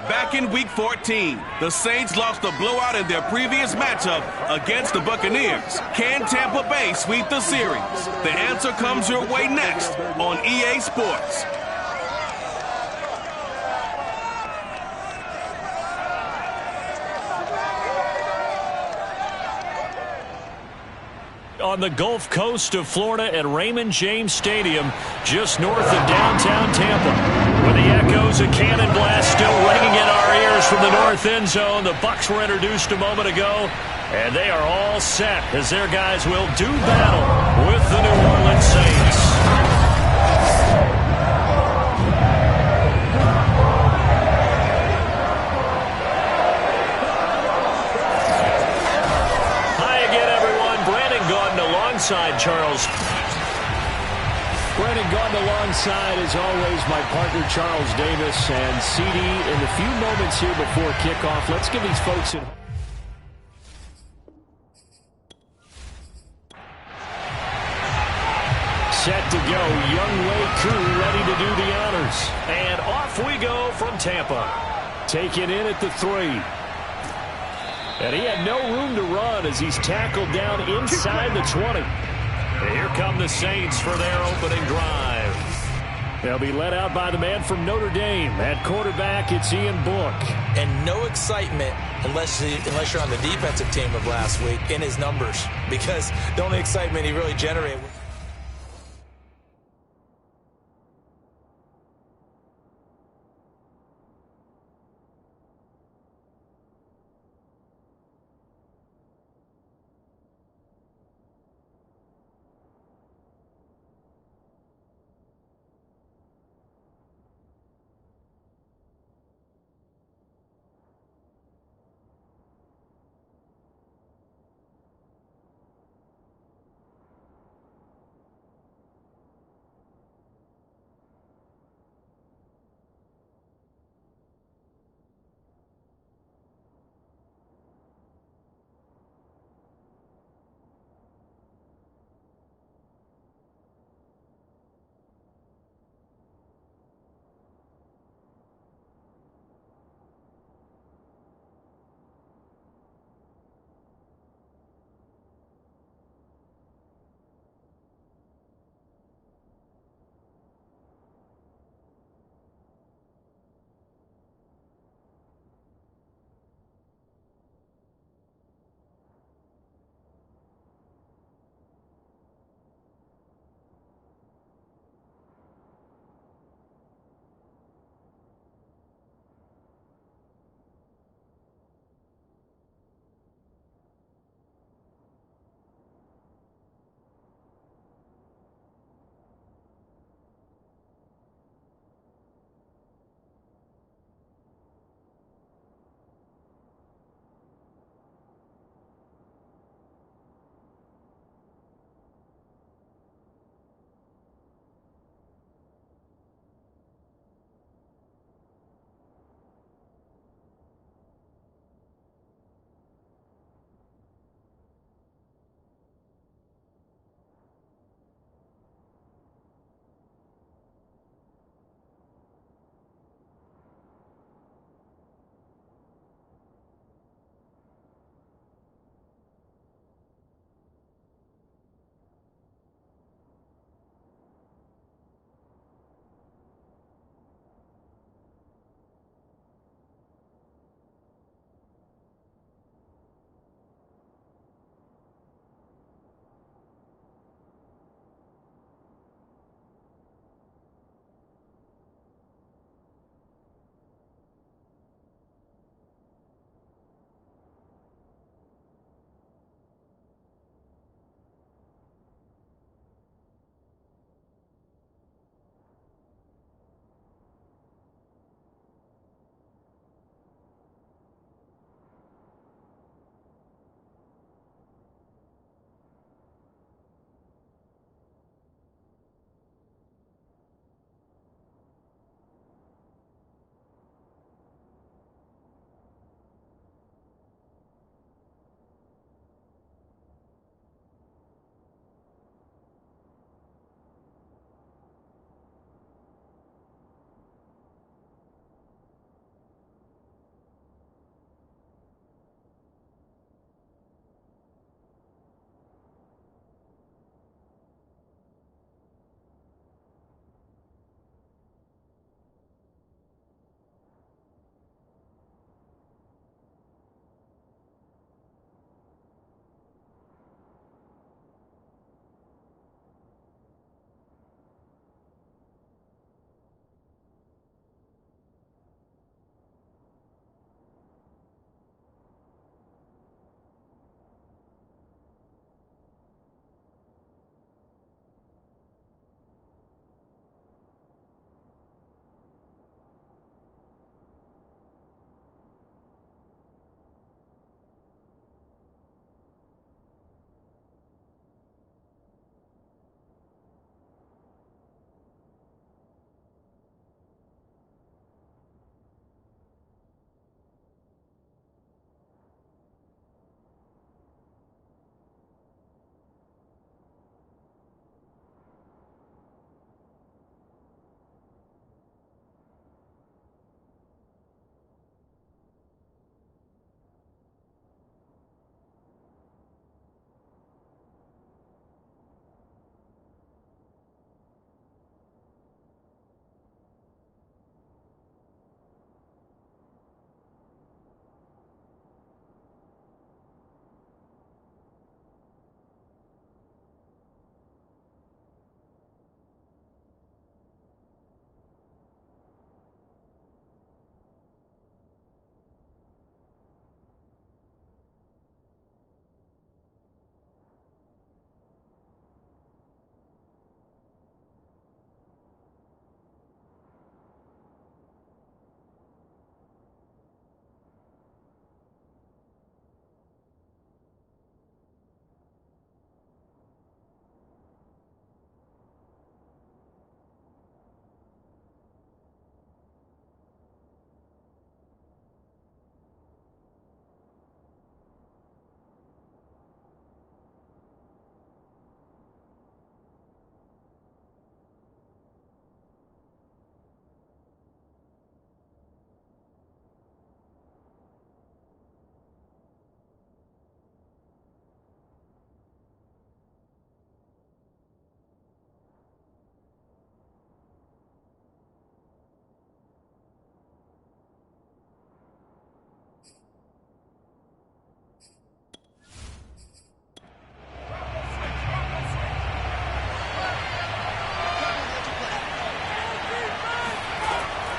Back in Week 14, the Saints lost a blowout in their previous matchup against the Buccaneers. Can Tampa Bay sweep the series? The answer comes your way next on EA Sports. On the Gulf Coast of Florida at Raymond James Stadium, just north of downtown Tampa. With the echoes of Cannon Blast still ringing in our ears from the north end zone, the Bucs were introduced a moment ago, and they are all set as their guys will do battle with the New Orleans Saints. Alongside Charles. Brandon Gaudin alongside, as always, my partner Charles Davis and CD in the few moments here before kickoff. Let's give these folks at set to go. Young Wei Koo ready to do the honors. And off we go from Tampa. Take it in at the 3. And he had no room to run as he's tackled down inside the 20. And here come the Saints for their opening drive. They'll be led out by the man from Notre Dame. At quarterback, it's Ian Book. And no excitement unless you're on the defensive team of last week in his numbers, because the only excitement he really generated.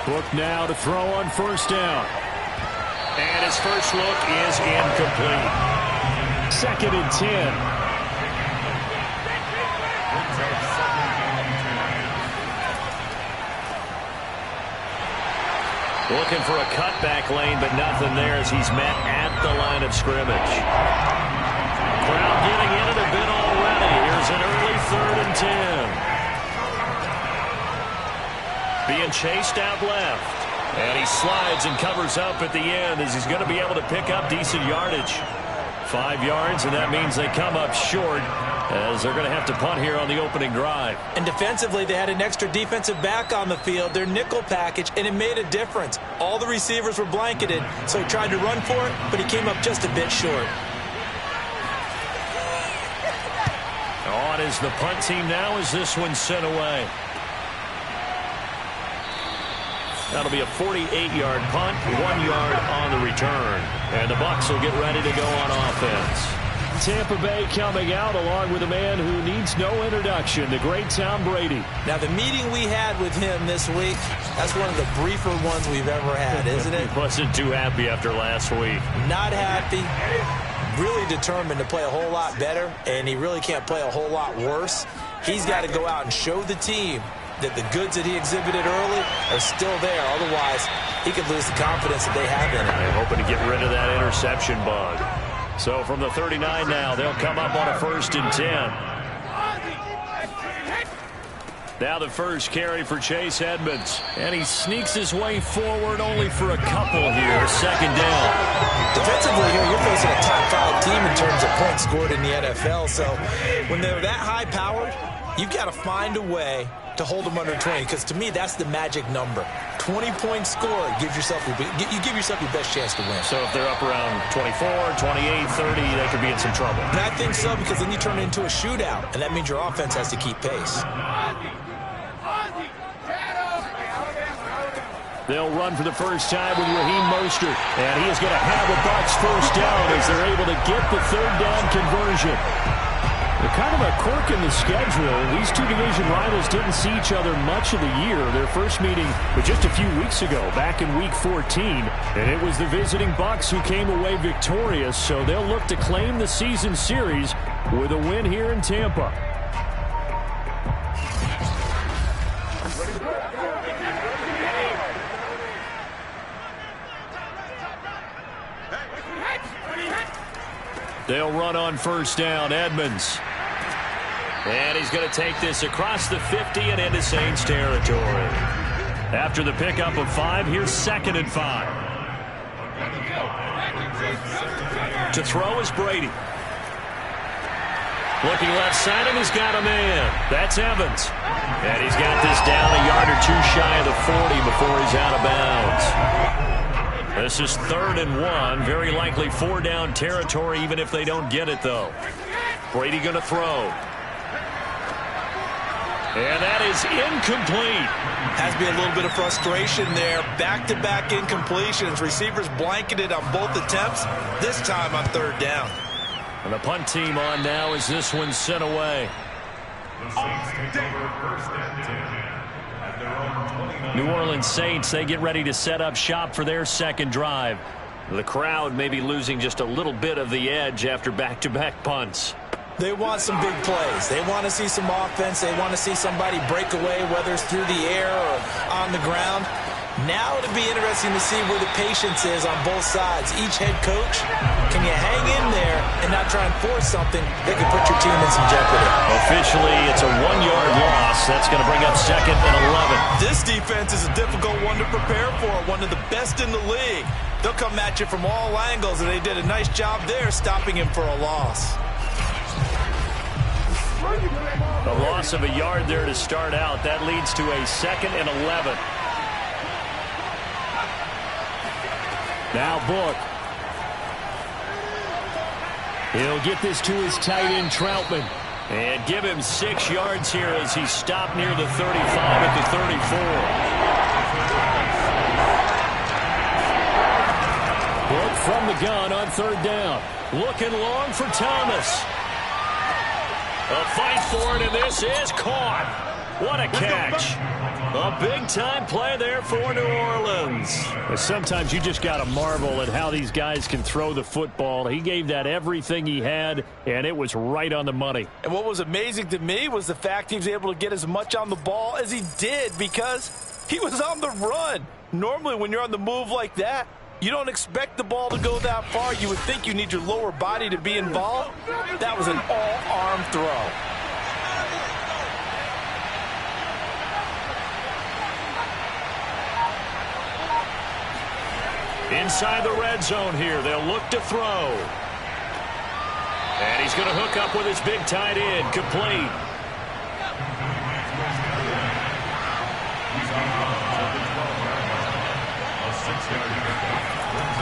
Book now to throw on first down. And his first look is incomplete. 2nd and 10. Looking for a cutback lane, but nothing there as he's met at the line of scrimmage. Crowd getting in it a bit already. Here's an early 3rd and 10. Being chased out left. And he slides and covers up at the end as he's going to be able to pick up decent yardage. 5 yards, and that means they come up short as they're going to have to punt here on the opening drive. And defensively, they had an extra defensive back on the field, their nickel package, and it made a difference. All the receivers were blanketed, so he tried to run for it, but he came up just a bit short. On is the punt team now as this one's sent away. That'll be a 48-yard punt, 1 yard on the return. And the Bucs will get ready to go on offense. Tampa Bay coming out along with a man who needs no introduction, the great Tom Brady. Now, the meeting we had with him this week, that's one of the briefer ones we've ever had, isn't it? He wasn't too happy after last week. Not happy. Really determined to play a whole lot better, and he really can't play a whole lot worse. He's got to go out and show the team that the goods that he exhibited early are still there. Otherwise, he could lose the confidence that they have in him. They're hoping to get rid of that interception bug. So from the 39 now, they'll come up on a 1st and 10. Now the first carry for Chase Edmonds. And he sneaks his way forward only for a couple here. 2nd down. Defensively here, you're facing a top 5 team in terms of points scored in the NFL. So when they're that high-powered, you've got to find a way to hold them under 20, because to me, that's the magic number. 20-point score gives yourself you give yourself your best chance to win. So if they're up around 24, 28, 30, they could be in some trouble. And I think so, because then you turn it into a shootout, and that means your offense has to keep pace. They'll run for the first time with Raheem Mostert, and he is going to have a Bucs first down as they're able to get the 3rd down conversion. They're kind of a quirk in the schedule. These two division rivals didn't see each other much of the year. Their first meeting was just a few weeks ago, back in Week 14. And it was the visiting Bucs who came away victorious, so they'll look to claim the season series with a win here in Tampa. They'll run on first down. Edmonds. And he's going to take this across the 50 and into Saints territory. After the pickup of 5, here's 2nd and 5. To throw is Brady. Looking left side, and he's got a man. That's Evans. And he's got this down a yard or 2 shy of the 40 before he's out of bounds. This is 3rd and 1. Very likely 4 down territory, even if they don't get it, though. Brady going to throw. And that is incomplete. Has to be a little bit of frustration there. Back-to-back incompletions. Receivers blanketed on both attempts, this time on 3rd down. And the punt team on now as this one's sent away. New Orleans Saints, they get ready to set up shop for their 2nd drive. The crowd may be losing just a little bit of the edge after back-to-back punts. They want some big plays. They want to see some offense. They want to see somebody break away, whether it's through the air or on the ground. Now it'll be interesting to see where the patience is on both sides. Each head coach, can you hang in there and not try and force something that could put your team in some jeopardy? Officially, it's a 1-yard loss. That's going to bring up 2nd and 11. This defense is a difficult one to prepare for, one of the best in the league. They'll come at you from all angles, and they did a nice job there stopping him for a loss. A loss of a yard there to start out. That leads to a 2nd and 11. Now Book. He'll get this to his tight end, Troutman. And give him 6 yards here as he stopped near the 35 at the 34. Book from the gun on 3rd down. Looking long for Thomas. A fight for it, and this is caught. What a catch. A big-time play there for New Orleans. Sometimes you just got to marvel at how these guys can throw the football. He gave that everything he had, and it was right on the money. And what was amazing to me was the fact he was able to get as much on the ball as he did because he was on the run. Normally, when you're on the move like that, you don't expect the ball to go that far. You would think you need your lower body to be involved. That was an all-arm throw. Inside the red zone here, they'll look to throw. And he's going to hook up with his big tight end, complete.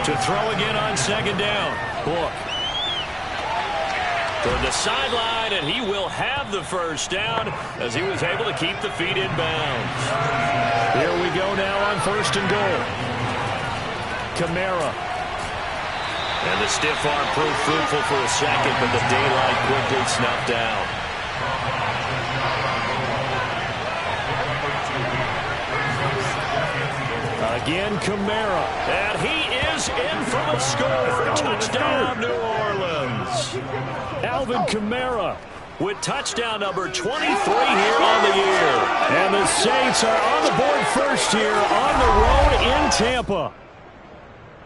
To throw again on second down. Book. Toward the sideline, and he will have the first down as he was able to keep the feet in bounds. Here we go now on first and goal. Kamara. And the stiff arm proved fruitful for a second, but the daylight quickly snuffed out. Again, Kamara. And he is in for the score. Touchdown, New Orleans. Alvin Kamara with touchdown number 23 here on the year. And the Saints are on the board first here on the road in Tampa.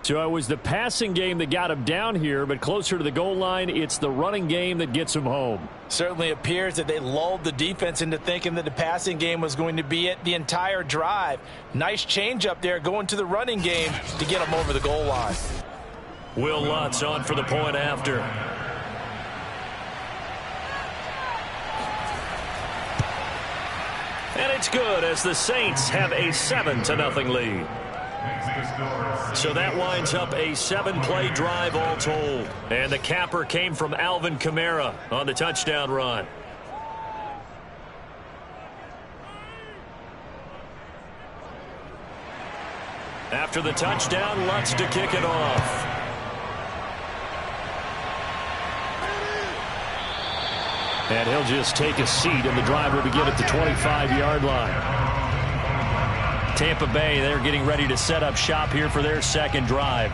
So it was the passing game that got him down here, but closer to the goal line, it's the running game that gets him home. Certainly appears that they lulled the defense into thinking that the passing game was going to be it the entire drive. Nice change up there going to the running game to get him over the goal line. Will Lutz on for the point after. And it's good as the Saints have a 7-0 lead. So that winds up a 7-play drive all told. And the capper came from Alvin Kamara on the touchdown run. After the touchdown, Lutz to kick it off. And he'll just take a seat, and the drive will begin at the 25-yard line. Tampa Bay, they're getting ready to set up shop here for their second drive.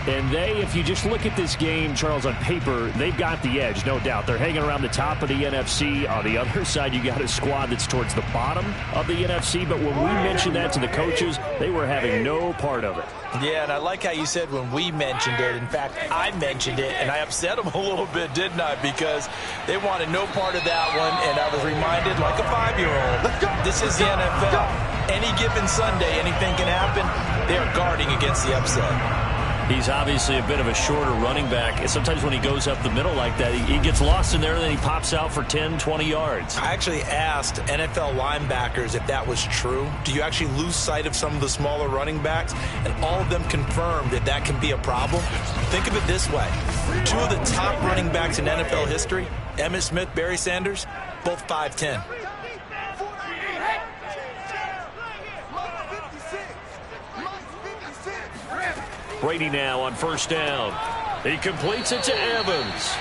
And they, if you just look at this game, Charles, on paper, they've got the edge, no doubt. They're hanging around the top of the NFC. On the other side, you got a squad that's towards the bottom of the NFC. But when we mentioned that to the coaches, they were having no part of it. Yeah, and I like how you said when we mentioned it. In fact, I mentioned it, and I upset them a little bit, didn't I? Because they wanted no part of that one, and I was reminded, like a 5-year-old, this is the NFL. Any given Sunday, anything can happen. They are guarding against the upset. He's obviously a bit of a shorter running back. And sometimes when he goes up the middle like that, he gets lost in there, and then he pops out for 10, 20 yards. I actually asked NFL linebackers if that was true. Do you actually lose sight of some of the smaller running backs? And all of them confirmed that that can be a problem. Think of it this way. Two of the top running backs in NFL history, Emmitt Smith, Barry Sanders, both 5'10". Brady now on first down. He completes it to Evans.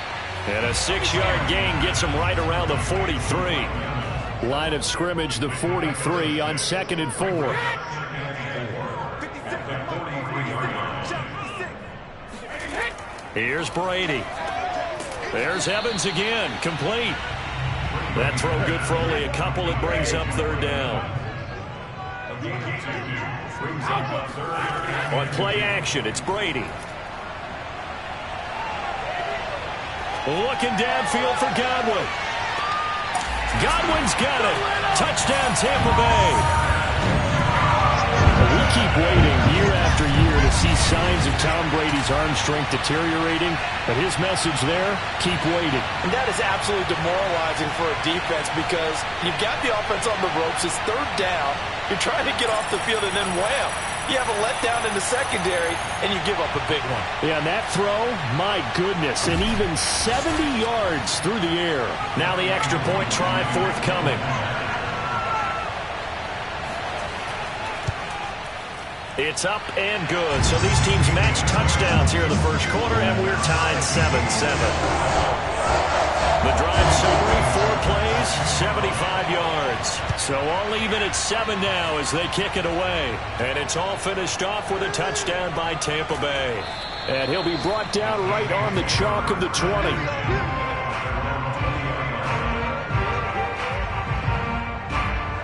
And a 6-yard gain gets him right around the 43. Line of scrimmage, the 43 on 2nd and 4. Here's Brady. There's Evans again, complete. That throw good for only a couple. It brings up third down. On play action, it's Brady. Looking downfield for Godwin. Godwin's got it. Touchdown, Tampa Bay. We keep waiting year after year to see signs of Tom Brady's arm strength deteriorating, but his message there, keep waiting. And that is absolutely demoralizing for a defense because you've got the offense on the ropes. It's third down. You're trying to get off the field, and then wham, you have a letdown in the secondary, and you give up a big one. Yeah, and that throw, my goodness, and even 70 yards through the air. Now the extra point try forthcoming. It's up and good. So these teams match touchdowns here in the first quarter, and we're tied 7-7. The drive summary, 4 plays, carries, 75 yards. So all even at 7 now as they kick it away. And it's all finished off with a touchdown by Tampa Bay. And he'll be brought down right on the chalk of the 20.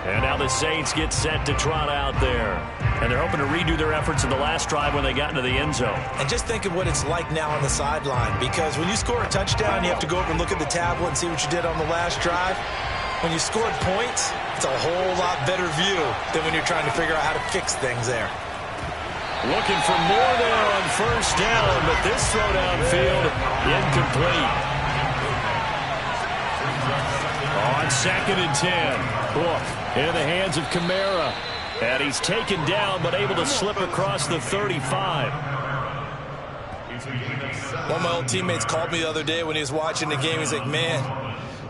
And now the Saints get set to trot out there. And they're hoping to redo their efforts in the last drive when they got into the end zone. And just think of what it's like now on the sideline, because when you score a touchdown, you have to go over and look at the tablet and see what you did on the last drive. When you scored points, it's a whole lot better view than when you're trying to figure out how to fix things there. Looking for more there on first down, but this throw downfield incomplete. On 2nd and 10, Book in the hands of Kamara. And he's taken down, but able to slip across the 35. One of my old teammates called me the other day when he was watching the game. He's like, man,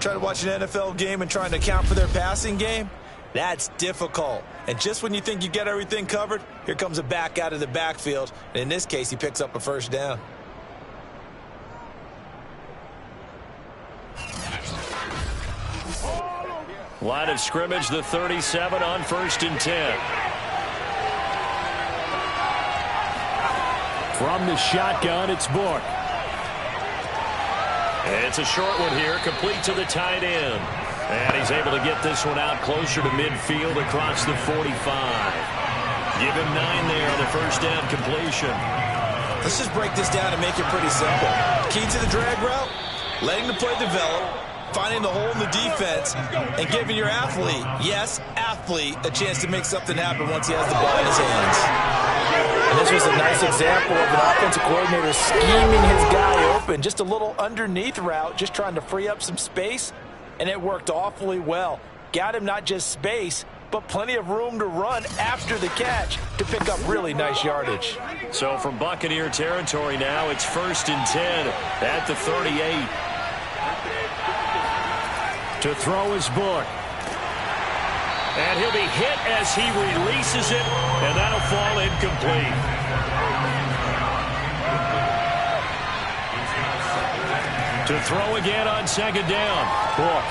trying to watch an NFL game and trying to account for their passing game, that's difficult. And just when you think you get everything covered, here comes a back out of the backfield. And in this case, he picks up a first down. Line of scrimmage, the 37 on 1st and 10. From the shotgun, it's Book. It's a short one here, complete to the tight end. And he's able to get this one out closer to midfield across the 45. Give him 9 there on the first down completion. Let's just break this down and make it pretty simple. Key to the drag route, letting the play develop, finding the hole in the defense, and giving your athlete, yes, athlete, a chance to make something happen once he has the ball in his hands. And this was a nice example of an offensive coordinator scheming his guy open. Just a little underneath route, just trying to free up some space, and it worked awfully well. Got him not just space, but plenty of room to run after the catch to pick up really nice yardage. So from Buccaneer territory now, it's 1st and 10 at the 38. To throw his Book. And he'll be hit as he releases it, and that'll fall incomplete. To throw again on 2nd down. Book.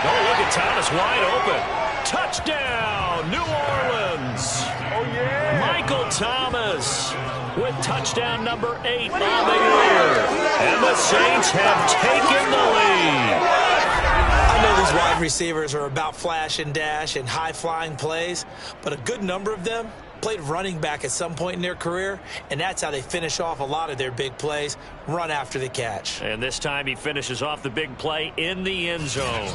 Oh, look at Thomas wide open. Touchdown, New Orleans. Oh, yeah. Michael Thomas with touchdown number 8 on the year. And the Saints have taken the lead. I know these wide receivers are about flash and dash and high-flying plays, but a good number of them played running back at some point in their career, and that's how they finish off a lot of their big plays, run after the catch. And this time he finishes off the big play in the end zone.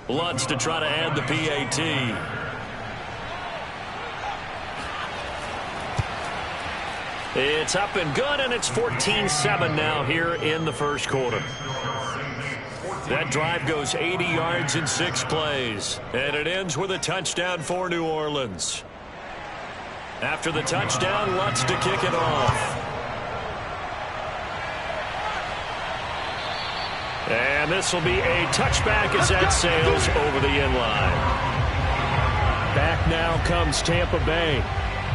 Lutz to try to add the PAT. It's up and good, and it's 14-7 now here in the first quarter. That drive goes 80 yards in 6 plays, and it ends with a touchdown for New Orleans. After the touchdown, Lutz to kick it off. And this will be a touchback as that sails over the end line. Back now comes Tampa Bay.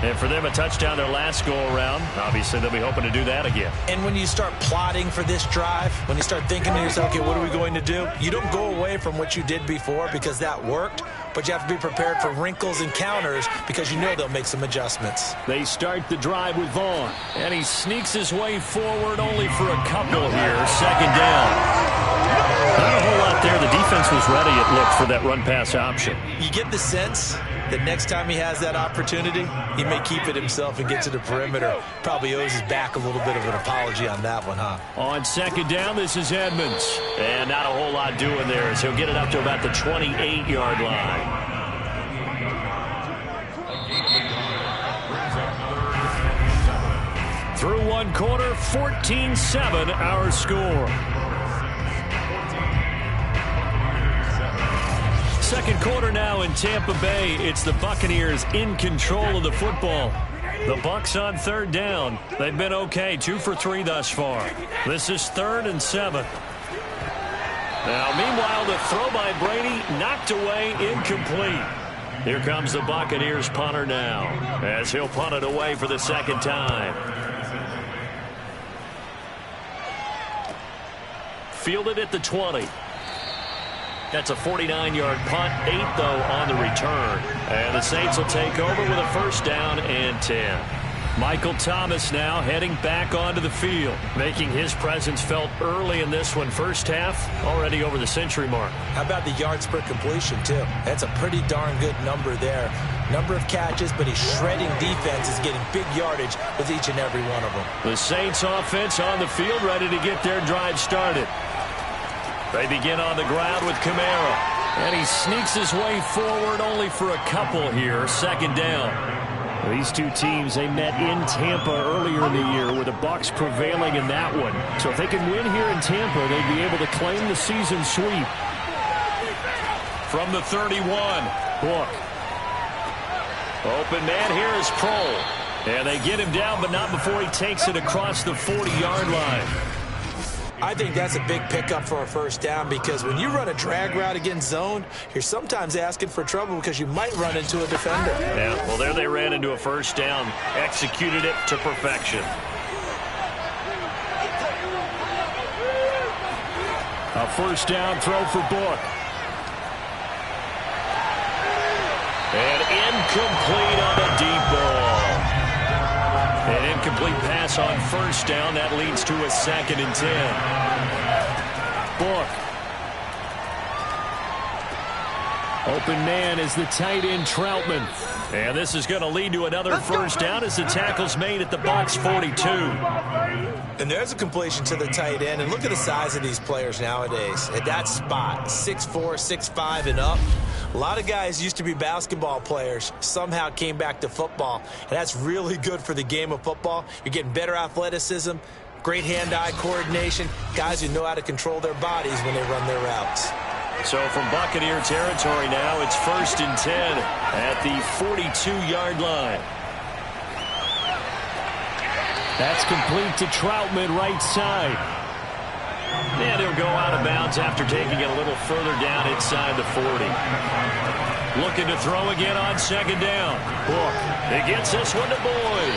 And for them, a touchdown their last go-around. Obviously, they'll be hoping to do that again. And when you start plotting for this drive, when you start thinking to yourself, okay, what are we going to do? You don't go away from what you did before because that worked, but you have to be prepared for wrinkles and counters because you know they'll make some adjustments. They start the drive with Vaughn. And he sneaks his way forward only for a couple here. 2nd down. Not a whole lot there. The defense was ready, it looked, for that run-pass option. You get the sense that next time he has that opportunity, he may keep it himself and get to the perimeter. Probably owes his back a little bit of an apology on that one, huh? On 2nd down, this is Edmonds. And not a whole lot doing there as he'll get it up to about the 28-yard line. Through 1 quarter, 14-7 our score. Second quarter now in Tampa Bay. It's the Buccaneers in control of the football. The Bucs on 3rd down. They've been okay, 2 for 3 thus far. This is 3rd and 7. Now, meanwhile, the throw by Brady knocked away, incomplete. Here comes the Buccaneers punter now, as he'll punt it away for the 2nd time. fielded at the 20. That's a 49-yard punt, 8, though, on the return. And the Saints will take over with a first down and 10. Michael Thomas now heading back onto the field, making his presence felt early in this one. First half, already over the century mark. How about the yards per completion, too? That's a pretty darn good number there. Number of catches, but he's shredding defense, is getting big yardage with each and every one of them. The Saints offense on the field, ready to get their drive started. They begin on the ground with Kamara, and he sneaks his way forward only for a couple here. Second down. These two teams, they met in Tampa earlier in the year with the Bucs prevailing in that one. So if they can win here in Tampa, they'd be able to claim the season sweep. From the 31. Book. Open man here is Prohl. And they get him down, but not before he takes it across the 40-yard line. I think that's a big pickup for a first down because when you run a drag route against zone, you're sometimes asking for trouble because you might run into a defender. Yeah, well, there they ran into a first down, executed it to perfection. A first down throw for Book. And incomplete on the deep ball. An incomplete pass on first down. That leads to a 2nd and 10. Book. Open man is the tight end Troutman. And this is going to lead to another first down as the tackle's made at the Bucs 42. And there's a completion to the tight end. And look at the size of these players nowadays. At that spot, 6'4", 6'5", and up. A lot of guys used to be basketball players, somehow came back to football. And that's really good for the game of football. You're getting better athleticism, great hand-eye coordination, guys who know how to control their bodies when they run their routes. So from Buccaneer territory now, it's 1st and 10 at the 42-yard line. That's complete to Troutman, right side. And he'll go out of bounds after taking it a little further down inside the 40. Looking to throw again on 2nd down. Book. He gets this one to Boyd.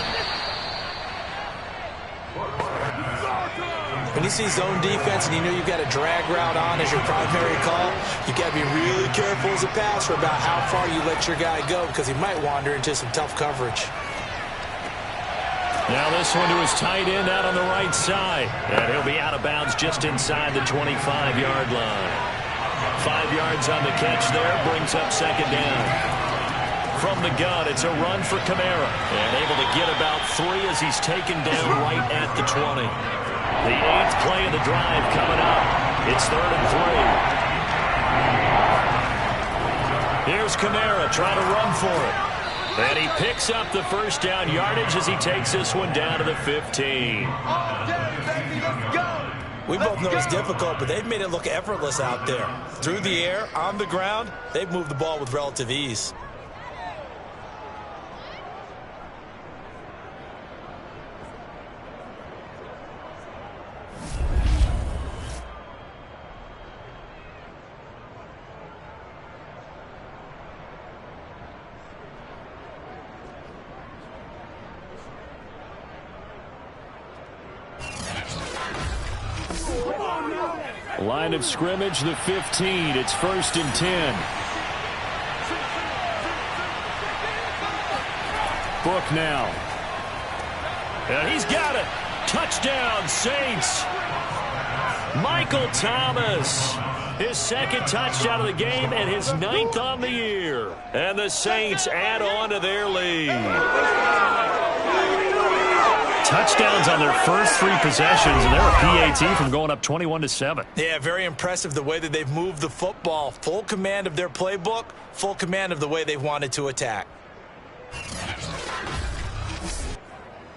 When you see zone defense and you know you've got a drag route on as your primary call, you got to be really careful as a passer about how far you let your guy go because he might wander into some tough coverage. Now this one to his tight end out on the right side. And he'll be out of bounds just inside the 25-yard line. 5 yards on the catch there, brings up 2nd down. From the gun, it's a run for Kamara. And able to get about 3 as he's taken down right at the 20. The 8th play of the drive coming up. It's 3rd and 3. Here's Kamara trying to run for it. And he picks up the first down yardage as he takes this one down to the 15. We both know it's difficult, but they've made it look effortless out there. Through the air, on the ground, they've moved the ball with relative ease. Line of scrimmage, the 15. It's 1st and 10. Book now. And he's got it. Touchdown, Saints. Michael Thomas. His 2nd touchdown of the game and his 9th on the year. And the Saints add on to their lead. Touchdowns on their first 3 possessions, and they're a PAT from going up 21-7. Yeah, very impressive the way that they've moved the football. Full command of their playbook, full command of the way they've wanted to attack.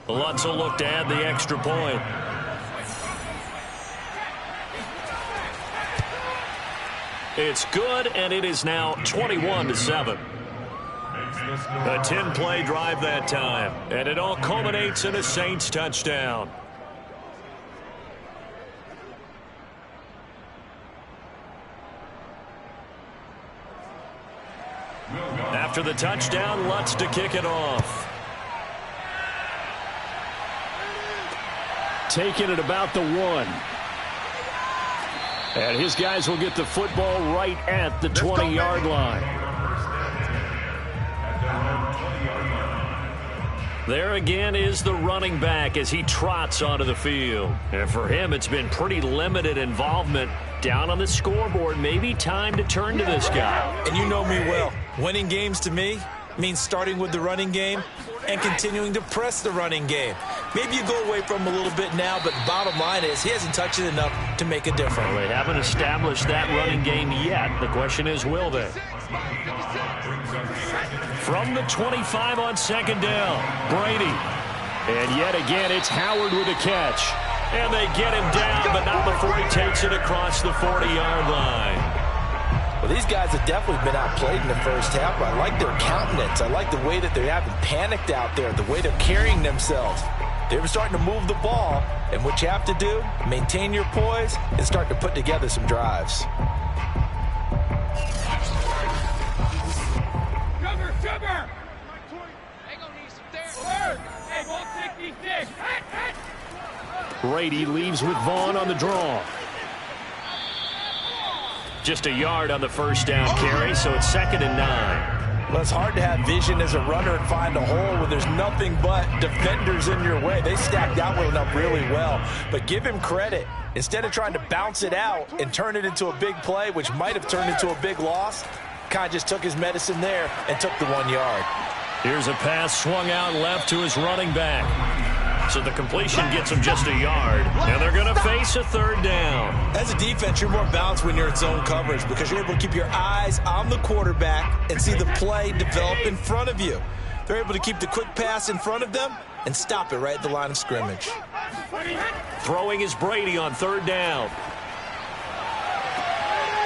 Lutz will look to add the extra point. It's good, and it is now 21-7. A 10-play drive that time, and it all culminates in a Saints touchdown. After the touchdown, Lutz to kick it off. Taking it about the 1. And his guys will get the football right at the 20-yard line. There again is the running back as he trots onto the field. And for him, it's been pretty limited involvement. Down on the scoreboard, maybe time to turn to this guy. And you know me well. Winning games to me means starting with the running game and continuing to press the running game. Maybe you go away from him a little bit now, but bottom line is he hasn't touched it enough to make a difference. Well, they haven't established that running game yet. The question is, will they? From the 25 on second down, Brady. And yet again, it's Howard with a catch. And they get him down, but not before he takes it across the 40-yard line. Well, these guys have definitely been outplayed in the first half, but I like their countenance. I like the way that they haven't panicked out there, the way they're carrying themselves. They're starting to move the ball, and what you have to do, maintain your poise and start to put together some drives. Sugar! They gonna need some therapy. Hey, ball 66. Brady leaves with Vaughn on the draw. Just a yard on the first down carry, so it's 2nd and 9. Well, it's hard to have vision as a runner and find a hole when there's nothing but defenders in your way. They stacked that one up really well. But give him credit. Instead of trying to bounce it out and turn it into a big play, which might have turned into a big loss, kind of just took his medicine there and took the 1 yard. Here's a pass swung out left to his running back. So the completion gets him just a yard. And they're going to face a 3rd down. As a defense, you're more balanced when you're in zone coverage because you're able to keep your eyes on the quarterback and see the play develop in front of you. They're able to keep the quick pass in front of them and stop it right at the line of scrimmage. Throwing is Brady on 3rd down.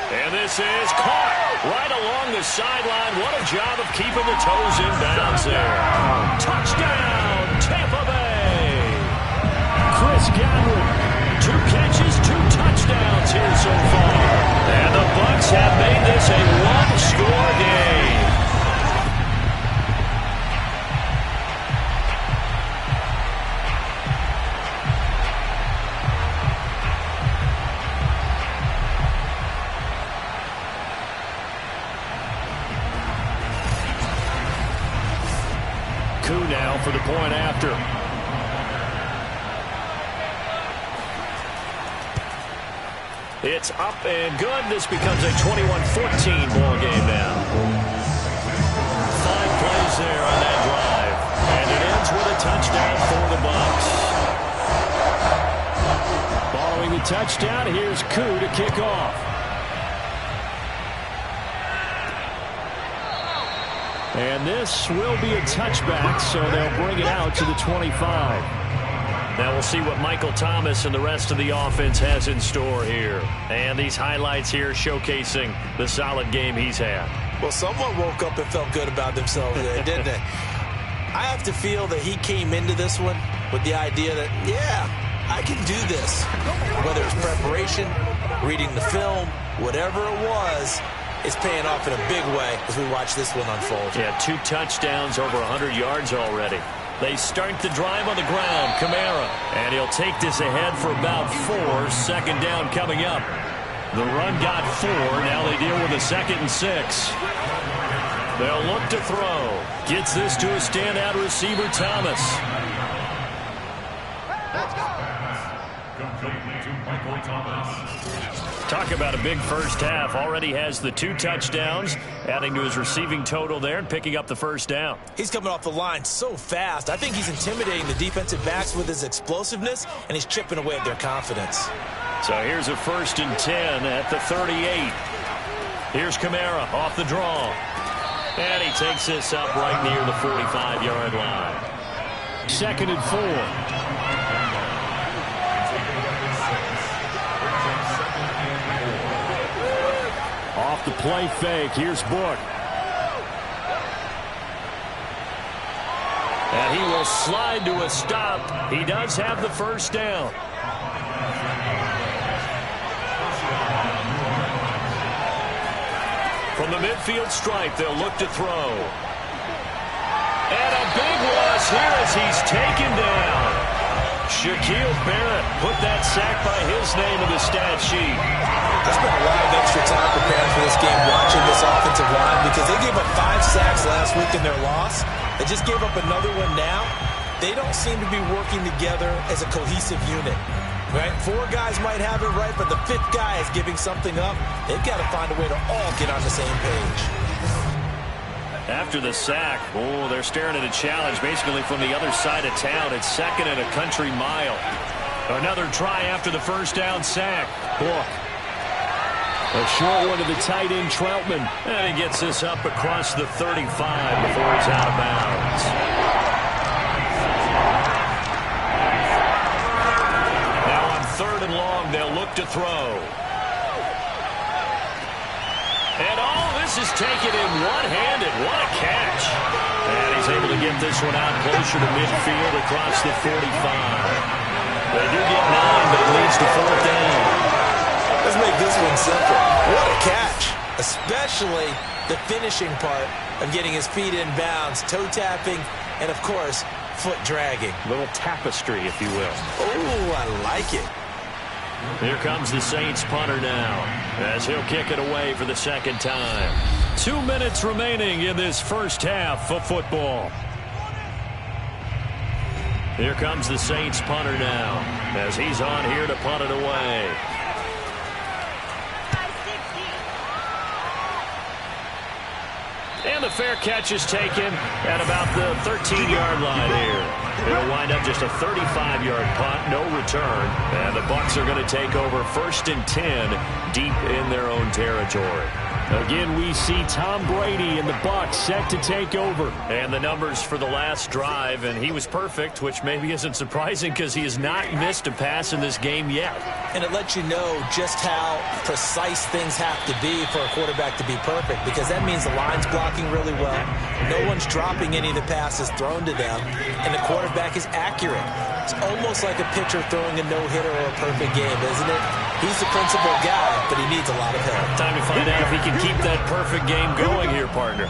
And this is caught right along the sideline. What a job of keeping the toes in bounds there. Touchdown, Tampa Bay. Chris Godwin, 2 catches, 2 touchdowns here so far. And the Bucs have made this a one-score game. Koo now for the point after. It's up and good. This becomes a 21-14 ball game now. 5 plays there on that drive. And it ends with a touchdown for the Bucs. Following the touchdown, here's Koo to kick off. And this will be a touchback, so they'll bring it out to the 25. Now we'll see what Michael Thomas and the rest of the offense has in store here. And these highlights here showcasing the solid game he's had. Well, someone woke up and felt good about themselves there, didn't they? I have to feel that he came into this one with the idea that, yeah, I can do this. Whether it's preparation, reading the film, whatever it was, it's paying off in a big way as we watch this one unfold. Yeah, 2 touchdowns, over 100 yards already. They start the drive on the ground. Kamara. And he'll take this ahead for about 4. 2nd down coming up. The run got 4. Now they deal with a 2nd and 6. They'll look to throw. Gets this to a standout receiver, Thomas. Talk about a big first half. Already has the 2 touchdowns, adding to his receiving total there and picking up the 1st down. He's coming off the line so fast. I think he's intimidating the defensive backs with his explosiveness, and he's chipping away at their confidence. So here's a 1st and 10 at the 38. Here's Kamara off the draw. And he takes this up right near the 45-yard line. 2nd and 4. Off the play fake, here's Book. And he will slide to a stop. He does have the 1st down. From the midfield stripe, they'll look to throw. And a big loss here as he's taken down. Shaquille Barrett put that sack by his name in the stat sheet. There's been a lot of extra time preparing for this game, watching this offensive line, because they gave up 5 sacks last week in their loss. They just gave up another one now. They don't seem to be working together as a cohesive unit. Right? 4 guys might have it right, but the 5th guy is giving something up. They've got to find a way to all get on the same page. After the sack, they're staring at a challenge basically from the other side of town. It's 2nd and a country mile. Another try after the first down sack. Book. A short one to the tight end, Troutman. And he gets this up across the 35 before he's out of bounds. Now on 3rd and long, they'll look to throw. And this is taken in one-handed. What a catch. And he's able to get this one out closer to midfield across the 45. They do get 9, but it leads to 4th down. Let's make this one simple. What a catch. Especially the finishing part of getting his feet in bounds, toe tapping, and of course, foot dragging. Little tapestry, if you will. Oh, I like it. Here comes the Saints punter now, as he'll kick it away for the 2nd time. 2 minutes remaining in this first half of football. Here comes the Saints punter now, as he's on here to punt it away. And the fair catch is taken at about the 13-yard line here. It'll wind up just a 35-yard punt, no return. And the Bucs are going to take over 1st and 10 deep in their own territory. Again, we see Tom Brady and the Bucs set to take over. And the numbers for the last drive, and he was perfect, which maybe isn't surprising because he has not missed a pass in this game yet. And it lets you know just how precise things have to be for a quarterback to be perfect, because that means the line's blocking really well. No one's dropping any of the passes thrown to them, and the quarterback is accurate. It's almost like a pitcher throwing a no-hitter or a perfect game, isn't it? He's the principal guy, but he needs a lot of help. Time to find out if he can keep that perfect game going here, partner.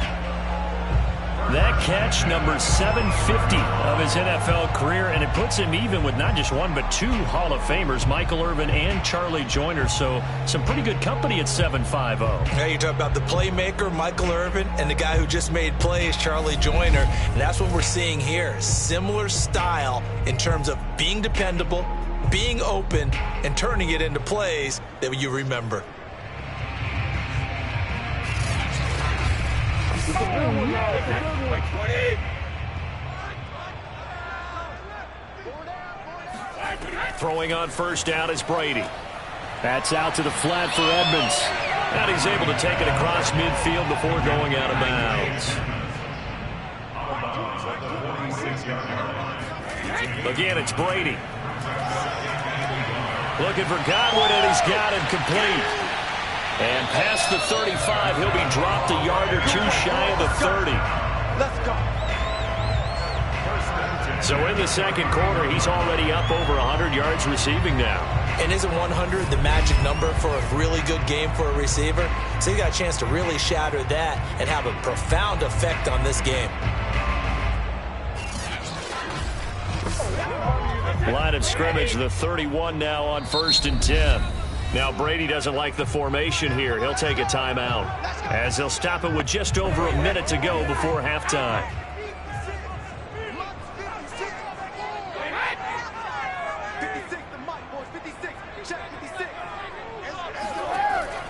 That catch, number 750 of his NFL career, and it puts him even with not just 1 but 2 Hall of Famers, Michael Irvin and Charlie Joyner. So some pretty good company at 750. Now you talk about the playmaker, Michael Irvin, and the guy who just made plays, Charlie Joyner. And that's what we're seeing here. Similar style in terms of being dependable, being open, and turning it into plays that you remember. Throwing on 1st down is Brady. That's out to the flat for Edmonds. And he's able to take it across midfield before going out of bounds. Again, it's Brady. Looking for Godwin, and he's got him complete. And past the 35, he'll be dropped a yard or 2 shy of the 30. Let's go. So in the 2nd quarter, he's already up over 100 yards receiving now. And isn't 100 the magic number for a really good game for a receiver? So you got a chance to really shatter that and have a profound effect on this game. Line of scrimmage, the 31 now on 1st and 10. Now Brady doesn't like the formation here. He'll take a timeout, as he'll stop it with just over a minute to go before halftime.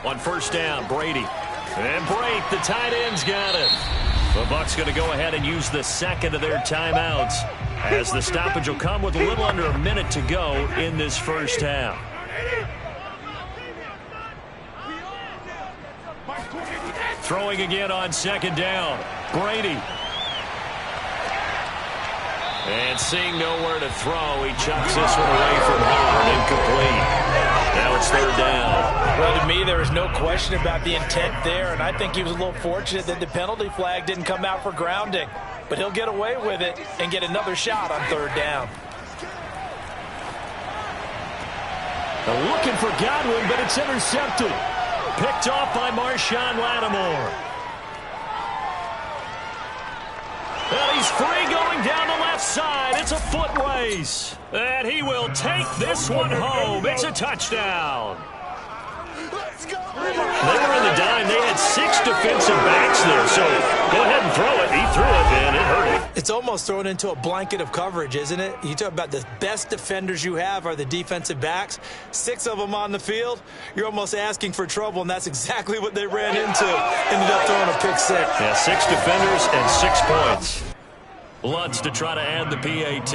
On 1st down, Brady. And Brate, the tight end's got it. The Bucs going to go ahead and use the 2nd of their timeouts, as the stoppage will come with a little under a minute to go in this first half. Throwing again on 2nd down. Brady. And seeing nowhere to throw, he chucks this one away from home, incomplete. Now it's 3rd down. Well, to me, there is no question about the intent there, and I think he was a little fortunate that the penalty flag didn't come out for grounding. But he'll get away with it and get another shot on 3rd down. They're looking for Godwin, but it's intercepted. Picked off by Marshawn Lattimore. And he's free going down the left side. It's a foot race. And he will take this one home. It's a touchdown. They were in the dime. They had 6 defensive backs there. So go ahead and throw it. He threw it, and it hurt him. It's almost thrown into a blanket of coverage, isn't it? You talk about the best defenders you have are the defensive backs. 6 of them on the field. You're almost asking for trouble, and that's exactly what they ran into. Ended up throwing a pick 6. Yeah, 6 defenders and 6 points. Lutz to try to add the PAT.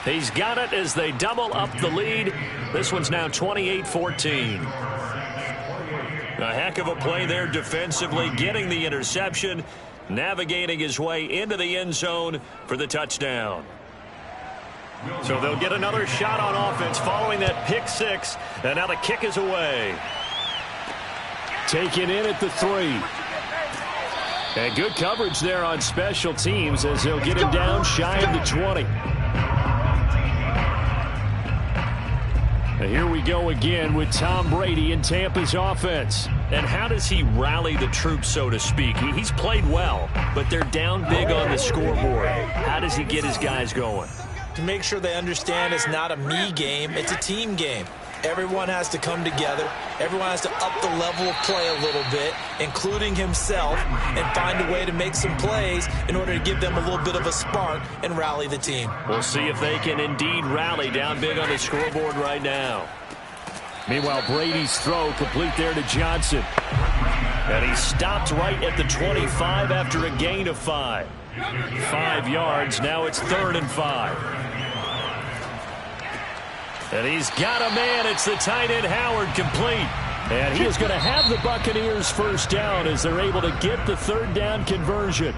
He's got it as they double up the lead. This one's now 28-14. A heck of a play there defensively, getting the interception, navigating his way into the end zone for the touchdown. So they'll get another shot on offense following that pick 6, and now the kick is away. Taken in at the 3. And good coverage there on special teams as they'll get him down shy of the 20. Here we go again with Tom Brady in Tampa's offense. And how does he rally the troops, so to speak? He's played well, but they're down big on the scoreboard. How does he get his guys going? To make sure they understand it's not a me game, it's a team game. Everyone has to come together. Everyone has to up the level of play a little bit, including himself, and find a way to make some plays in order to give them a little bit of a spark and rally the team. We'll see if they can indeed rally down big on the scoreboard right now. Meanwhile, Brady's throw complete there to Johnson. And he stopped right at the 25 after a gain of 5. 5 yards. Now it's 3rd and 5. And he's got a man. It's the tight end, Howard, complete. And he is going to have the Buccaneers first down as they're able to get the 3rd down conversion.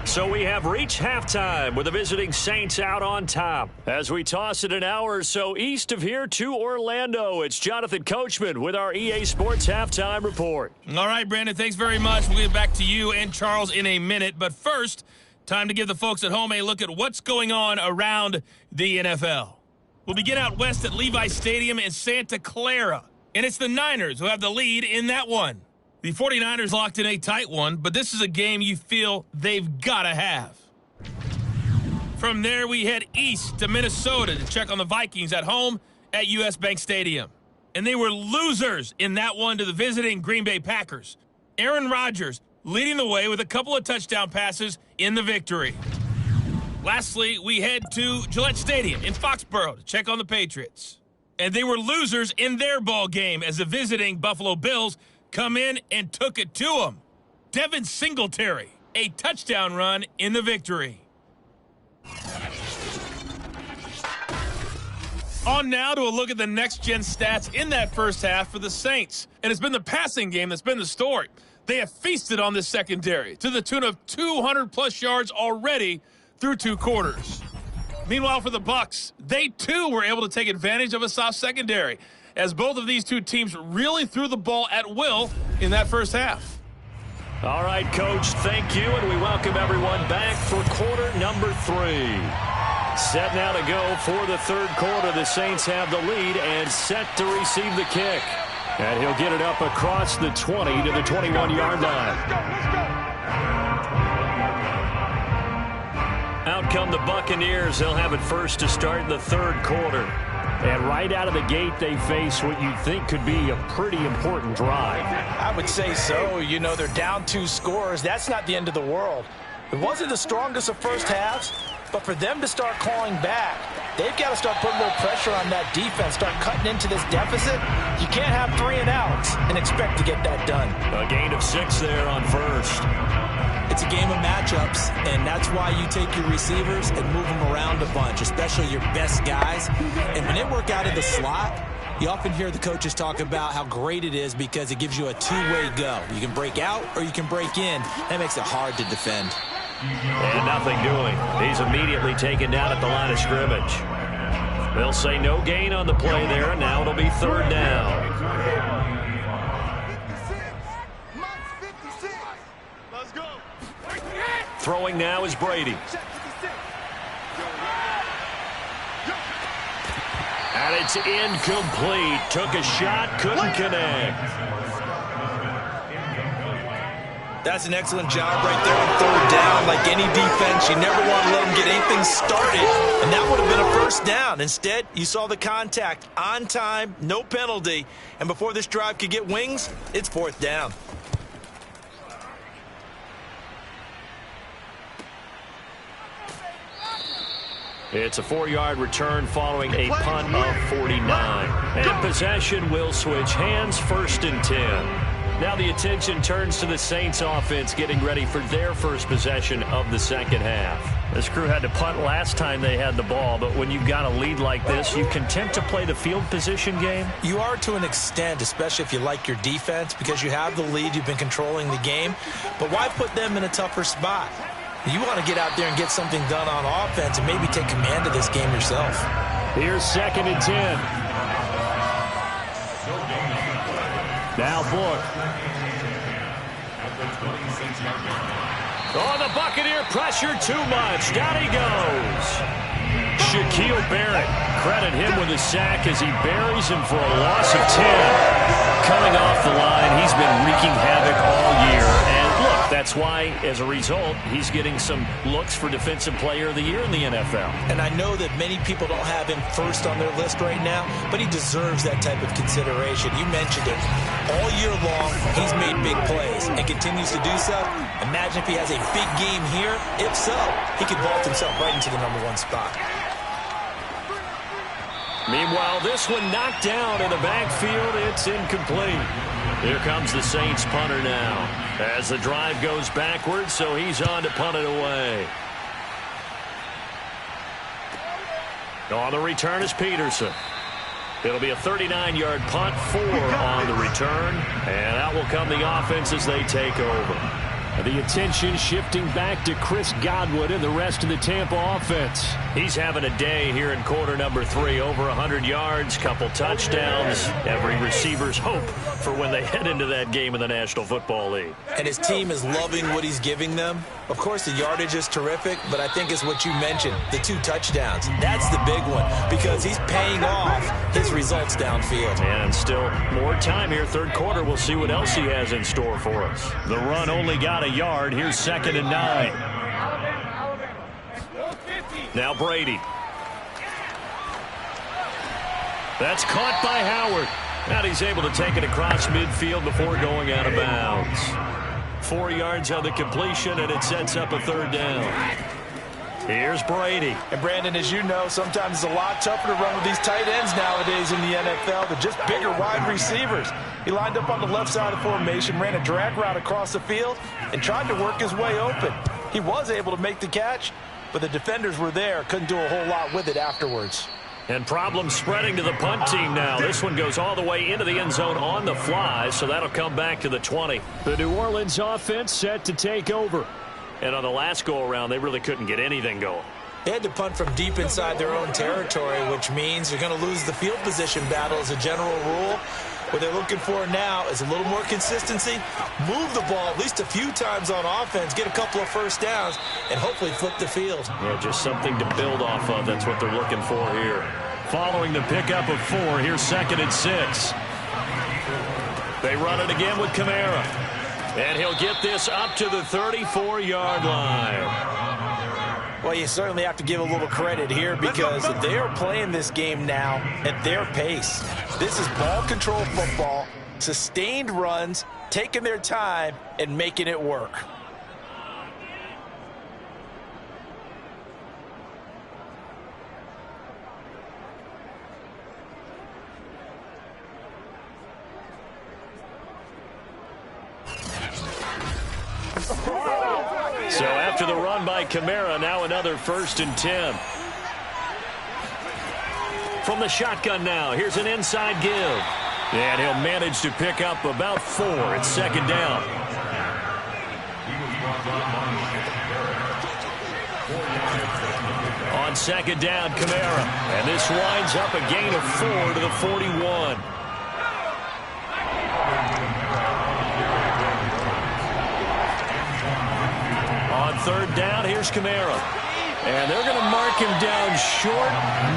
So we have reached halftime with the visiting Saints out on top. As we toss it an hour or so east of here to Orlando, it's Jonathan Coachman with our EA Sports Halftime Report. All right, Brandon, thanks very much. We'll get back to you and Charles in a minute. But first, time to give the folks at home a look at what's going on around the NFL. We'll begin out west at Levi's Stadium in Santa Clara. And it's the Niners who have the lead in that one. The 49ers locked in a tight one, but this is a game you feel they've got to have. From there, we head east to Minnesota to check on the Vikings at home at US Bank Stadium. And they were losers in that one to the visiting Green Bay Packers. Aaron Rodgers leading the way with a couple of touchdown passes in the victory. Lastly, we head to Gillette Stadium in Foxborough to check on the Patriots. And they were losers in their ball game as the visiting Buffalo Bills come in and took it to them. Devin Singletary, a touchdown run in the victory. On now to a look at the next-gen stats in that first half for the Saints. And it's been the passing game that's been the story. They have feasted on this secondary to the tune of 200-plus yards already through 2 quarters. Meanwhile, for the Bucs, they too were able to take advantage of a soft secondary as both of these two teams really threw the ball at will in that first half. All right, Coach, thank you, and we welcome everyone back for quarter number 3. Set now to go for the 3rd quarter. The Saints have the lead and set to receive the kick. And he'll get it up across the 20 to the 21-yard line. Out come the Buccaneers. They'll have it first to start the 3rd quarter. And right out of the gate, they face what you think could be a pretty important drive. I would say so. You know, they're down 2 scores. That's not the end of the world. It wasn't the strongest of first halves, but for them to start clawing back, they've got to start putting a little pressure on that defense, start cutting into this deficit. You can't have 3 and outs and expect to get that done. A gain of 6 there on first. It's a game of matchups, and that's why you take your receivers and move them around a bunch, especially your best guys. And when they work out of the slot, you often hear the coaches talk about how great it is because it gives you a 2-way go. You can break out or you can break in. That makes it hard to defend. And nothing doing. He's immediately taken down at the line of scrimmage. They'll say no gain on the play there, and now it'll be 3rd down. Throwing now is Brady. And it's incomplete. Took a shot, couldn't connect. That's an excellent job right there on third down. Like any defense, you never want to let them get anything started, and that would have been a first down. Instead, you saw the contact on time, no penalty, and before this drive could get wings, it's fourth down. It's a 4-yard return following a punt of 49. And possession will switch hands, 1st and 10. Now the attention turns to the Saints offense getting ready for their first possession of the second half. This crew had to punt last time they had the ball, but when you've got a lead like this, you content to play the field position game? You are to an extent, especially if you like your defense, because you have the lead, you've been controlling the game. But why put them in a tougher spot? You want to get out there and get something done on offense and maybe take command of this game yourself. Here's 2nd and 10. Now Book. Oh, the Buccaneer pressure too much. Down he goes. Shaquille Barrett. Credit him with a sack as he buries him for a loss of 10. Coming off the line, he's been wreaking havoc all year. And look, that's why, as a result, he's getting some looks for Defensive Player of the Year in the NFL. And I know that many people don't have him first on their list right now, but he deserves that type of consideration. You mentioned it. All year long, he's made big plays and continues to do so. Imagine if he has a big game here. If so, he could vault himself right into the #1 spot. Meanwhile, this one knocked down in the backfield. It's incomplete. Here comes the Saints punter now as the drive goes backwards, so he's on to punt it away. On the return is Peterson. It'll be a 39-yard punt, 4 on the return, and out will come the offense as they take over. The attention shifting back to Chris Godwin and the rest of the Tampa offense. He's having a day here in quarter number 3. Over 100 yards, couple touchdowns. Every receiver's hope for when they head into that game in the National Football League. And his team is loving what he's giving them. Of course, the yardage is terrific, but I think it's what you mentioned, the 2 touchdowns. That's the big one because he's paying off his results downfield. And still more time here. Third quarter, we'll see what else he has in store for us. The run only got a yard. Here's 2nd and 9. Now Brady. That's caught by Howard. And he's able to take it across midfield before going out of bounds. 4 yards on the completion, and it sets up a 3rd down. Here's Brady. And Brandon, as you know, sometimes it's a lot tougher to run with these tight ends nowadays in the NFL. They're just bigger wide receivers. He lined up on the left side of the formation, ran a drag route across the field, and tried to work his way open. He was able to make the catch, but the defenders were there. Couldn't do a whole lot with it afterwards. And problems spreading to the punt team now. This one goes all the way into the end zone on the fly, so that'll come back to the 20. The New Orleans offense set to take over. And on the last go-around, they really couldn't get anything going. They had to punt from deep inside their own territory, which means they're going to lose the field position battle as a general rule. What they're looking for now is a little more consistency, move the ball at least a few times on offense, get a couple of first downs, and hopefully flip the field. Yeah, just something to build off of. That's what they're looking for here. Following the pickup of 4, here's 2nd and 6. They run it again with Kamara. And he'll get this up to the 34-yard line. Well, you certainly have to give a little credit here because they are playing this game now at their pace. This is ball control football, sustained runs, taking their time, and making it work. So after the run by Kamara, now another 1st and 10. From the shotgun now, here's an inside give. And he'll manage to pick up about 4. It's 2nd down. On 2nd down, Kamara. And this winds up a gain of 4 to the 41. On 3rd down, here's Kamara. And they're going to mark him down short,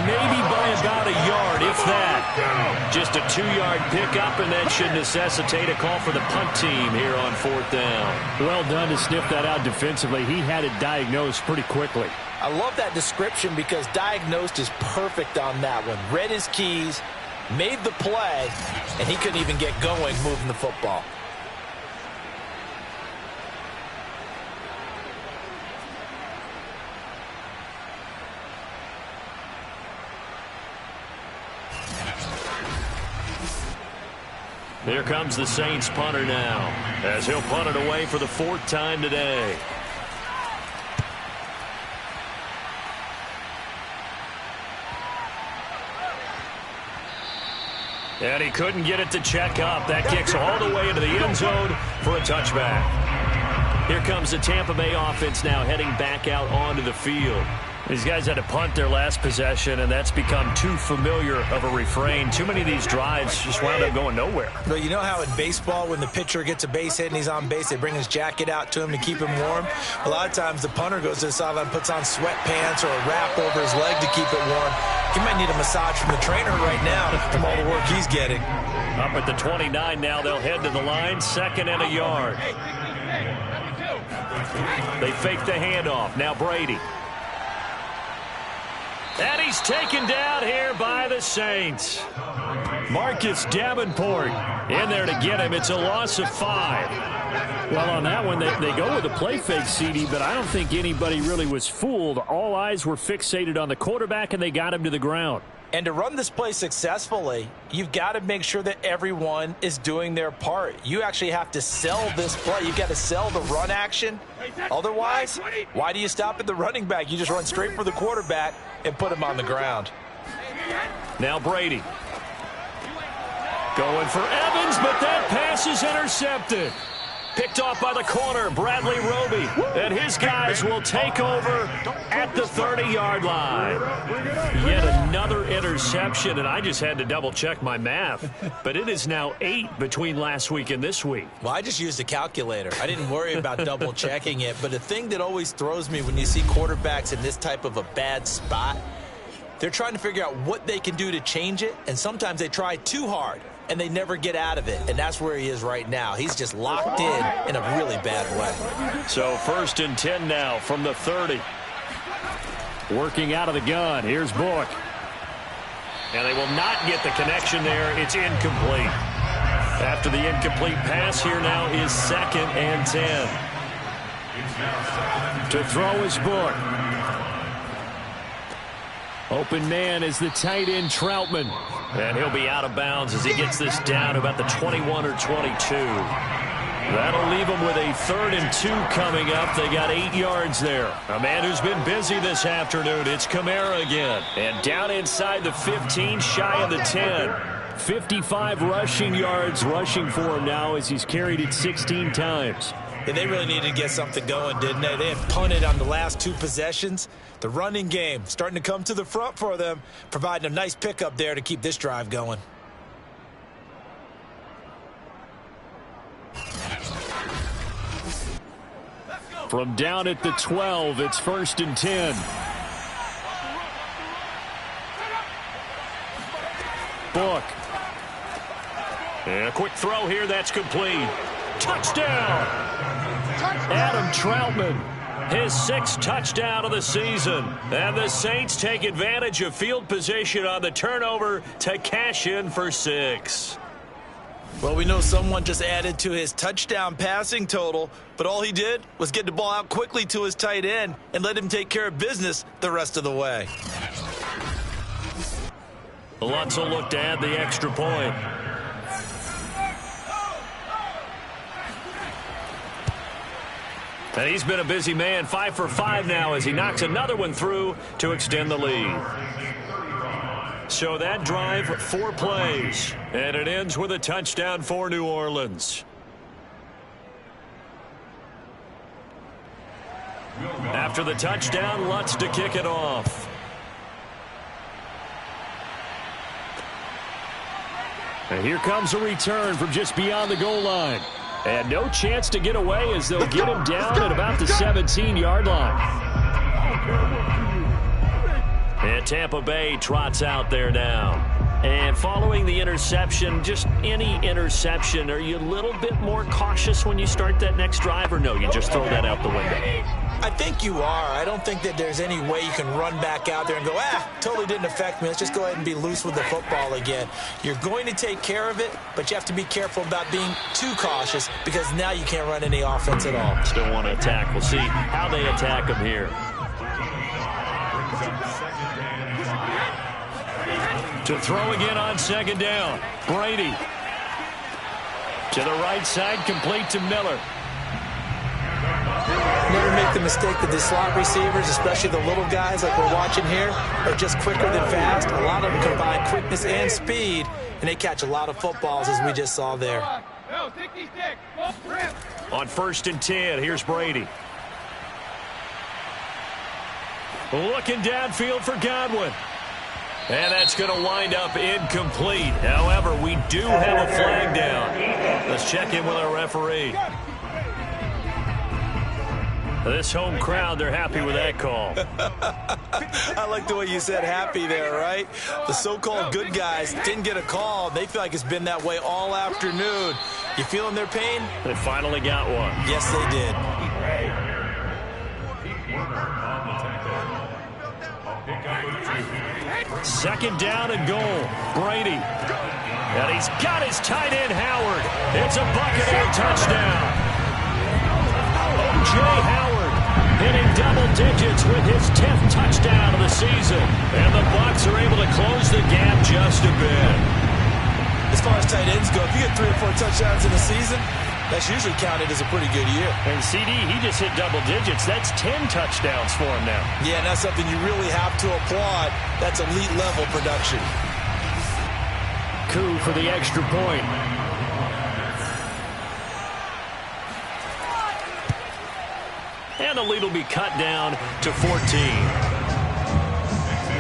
maybe by about a yard, if that. Just a 2-yard pickup, and that should necessitate a call for the punt team here on 4th down. Well done to sniff that out defensively. He had it diagnosed pretty quickly. I love that description because diagnosed is perfect on that one. Read his keys, made the play, and he couldn't even get going moving the football. Here comes the Saints punter now, as he'll punt it away for the 4th time today. And he couldn't get it to check up. That kicks all the way into the end zone for a touchback. Here comes the Tampa Bay offense now heading back out onto the field. These guys had to punt their last possession, and that's become too familiar of a refrain. Too many of these drives just wound up going nowhere. Well, you know how in baseball, when the pitcher gets a base hit and he's on base, they bring his jacket out to him to keep him warm? A lot of times the punter goes to the sideline, puts on sweatpants or a wrap over his leg to keep it warm. He might need a massage from the trainer right now from all the work he's getting. Up at the 29 now, they'll head to the line, 2nd and a yard. They fake the handoff. Now Brady. And he's taken down here by the Saints. Marcus Davenport in there to get him. It's a loss of 5. Well, on that one, they go with a play fake, CD, but I don't think anybody really was fooled. All eyes were fixated on the quarterback, and they got him to the ground. And to run this play successfully, you've got to make sure that everyone is doing their part. You actually have to sell this play. You've got to sell the run action. Otherwise, why do you stop at the running back? You just run straight for the quarterback and put him on the ground. Now Brady. Going for Evans, but that pass is intercepted. Picked off by the corner, Bradley Roby. And his guys will take over at the 30-yard line. Yet another interception, and I just had to double-check my math. But it is now 8 between last week and this week. Well, I just used a calculator. I didn't worry about double-checking it. But the thing that always throws me when you see quarterbacks in this type of a bad spot, they're trying to figure out what they can do to change it, and sometimes they try too hard. And they never get out of it, and that's where he is right now. He's just locked in a really bad way. So 1st and 10 now from the 30. Working out of the gun. Here's Book. And they will not get the connection there. It's incomplete. After the incomplete pass, here now is 2nd and 10. To throw is Book. Open man is the tight end Troutman. And he'll be out of bounds as he gets this down to about the 21 or 22. That'll leave them with a 3rd and 2 coming up. They got 8 yards there. A man who's been busy this afternoon. It's Kamara again. And down inside the 15, shy of the 10. 55 rushing yards rushing for him now as he's carried it 16 times. And they really needed to get something going, didn't they? They had punted on the last 2 possessions. The running game starting to come to the front for them, providing a nice pickup there to keep this drive going. From down at the 12, it's 1st and 10. Book. And a quick throw here, that's complete. Touchdown! Adam Troutman, his 6th touchdown of the season. And the Saints take advantage of field position on the turnover to cash in for 6. Well, we know someone just added to his touchdown passing total, but all he did was get the ball out quickly to his tight end and let him take care of business the rest of the way. Lutz will look to add the extra point. And he's been a busy man, 5 for 5 now as he knocks another one through to extend the lead. So that drive, 4 plays, and it ends with a touchdown for New Orleans. After the touchdown, Lutz to kick it off. And here comes a return from just beyond the goal line. And no chance to get away as they'll get him down at about the 17-yard line. And Tampa Bay trots out there now. And following the interception, just any interception, are you a little bit more cautious when you start that next drive, or no, you just throw that out the window? I think you are. I don't think that there's any way you can run back out there and go, totally didn't affect me. Let's just go ahead and be loose with the football again. You're going to take care of it, but you have to be careful about being too cautious because now you can't run any offense at all. Still want to attack. We'll see how they attack them here. To throw again on second down. Brady. To the right side, complete to Miller. Never make the mistake that the slot receivers, especially the little guys like we're watching here, are just quicker than fast. A lot of them combine quickness and speed, and they catch a lot of footballs, as we just saw there. On 1st and 10, here's Brady. Looking downfield for Godwin. And that's going to wind up incomplete. However, we do have a flag down. Let's check in with our referee. This home crowd, they're happy with that call. I like the way you said happy there, right? The so-called good guys didn't get a call. They feel like it's been that way all afternoon. You feeling their pain? They finally got one. Yes, they did. Second down and goal. Brady. And he's got his tight end, Howard. It's a Buccaneer touchdown. O.J. Howard hitting double digits with his 10th touchdown of the season. And the Bucs are able to close the gap just a bit. As far as tight ends go, if you get 3 or 4 touchdowns in a season, that's usually counted as a pretty good year. And CD, he just hit double digits. That's 10 touchdowns for him now. Yeah, and that's something you really have to applaud. That's elite level production. Coup for the extra point. And the lead will be cut down to 14.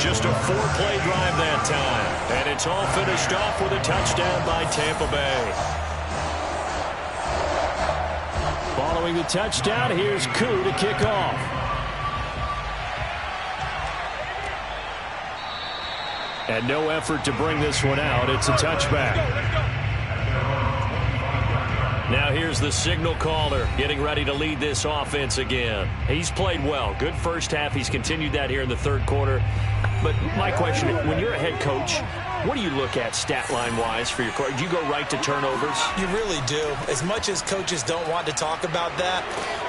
Just a 4-play drive that time. And it's all finished off with a touchdown by Tampa Bay. Following the touchdown, here's Koo to kick off. And no effort to bring this one out. It's a touchback. Now here's the signal caller getting ready to lead this offense again. He's played well. Good first half. He's continued that here in the third quarter. But my question, when you're a head coach, what do you look at stat line-wise for your coach? Do you go right to turnovers? You really do. As much as coaches don't want to talk about that,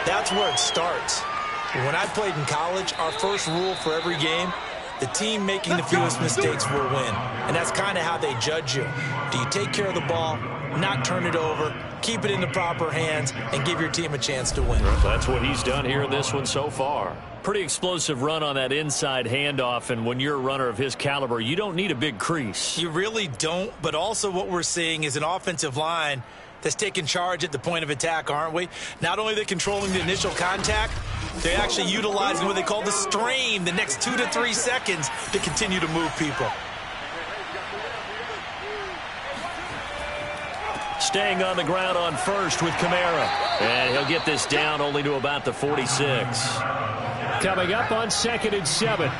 that's where it starts. When I played in college, our first rule for every game, the team making the fewest mistakes will win. And that's kind of how they judge you. Do you take care of the ball, not turn it over, keep it in the proper hands, and give your team a chance to win? That's what he's done here in this one so far. Pretty explosive run on that inside handoff, and when you're a runner of his caliber, you don't need a big crease. You really don't, but also what we're seeing is an offensive line that's taking charge at the point of attack, aren't we? Not only are they controlling the initial contact, they're actually utilizing what they call the strain, the next 2 to 3 seconds to continue to move people. Staying on the ground on first with Kamara. And he'll get this down only to about the 46. Coming up on 2nd and 7.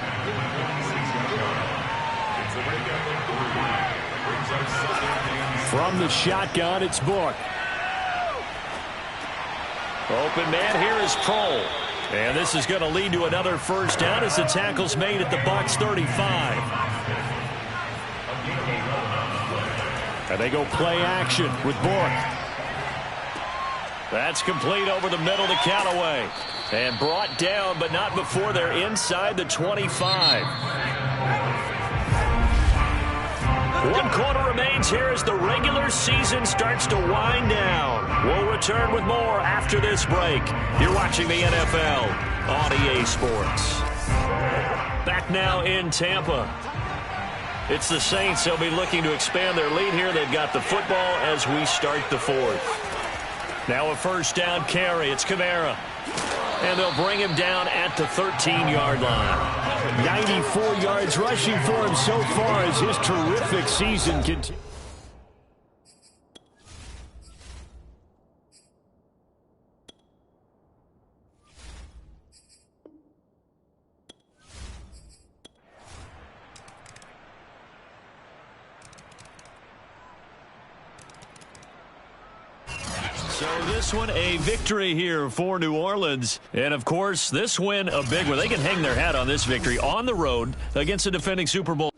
From the shotgun, it's Book. Open man here is Kroll. And this is going to lead to another first down as the tackle's made at the Bucs 35. And they go play action with Book. That's complete over the middle to Callaway. And brought down, but not before they're inside the 25. 1 quarter remains here as the regular season starts to wind down. We'll return with more after this break. You're watching the NFL on EA Sports. Back now in Tampa. It's the Saints. They'll be looking to expand their lead here. They've got the football as we start the 4th. Now a first down carry. It's Kamara. And they'll bring him down at the 13-yard line. 94 yards rushing for him so far as his terrific season continues. this one a victory here for New Orleans. And, of course, this win a big one. They can hang their hat on this victory on the road against the defending Super Bowl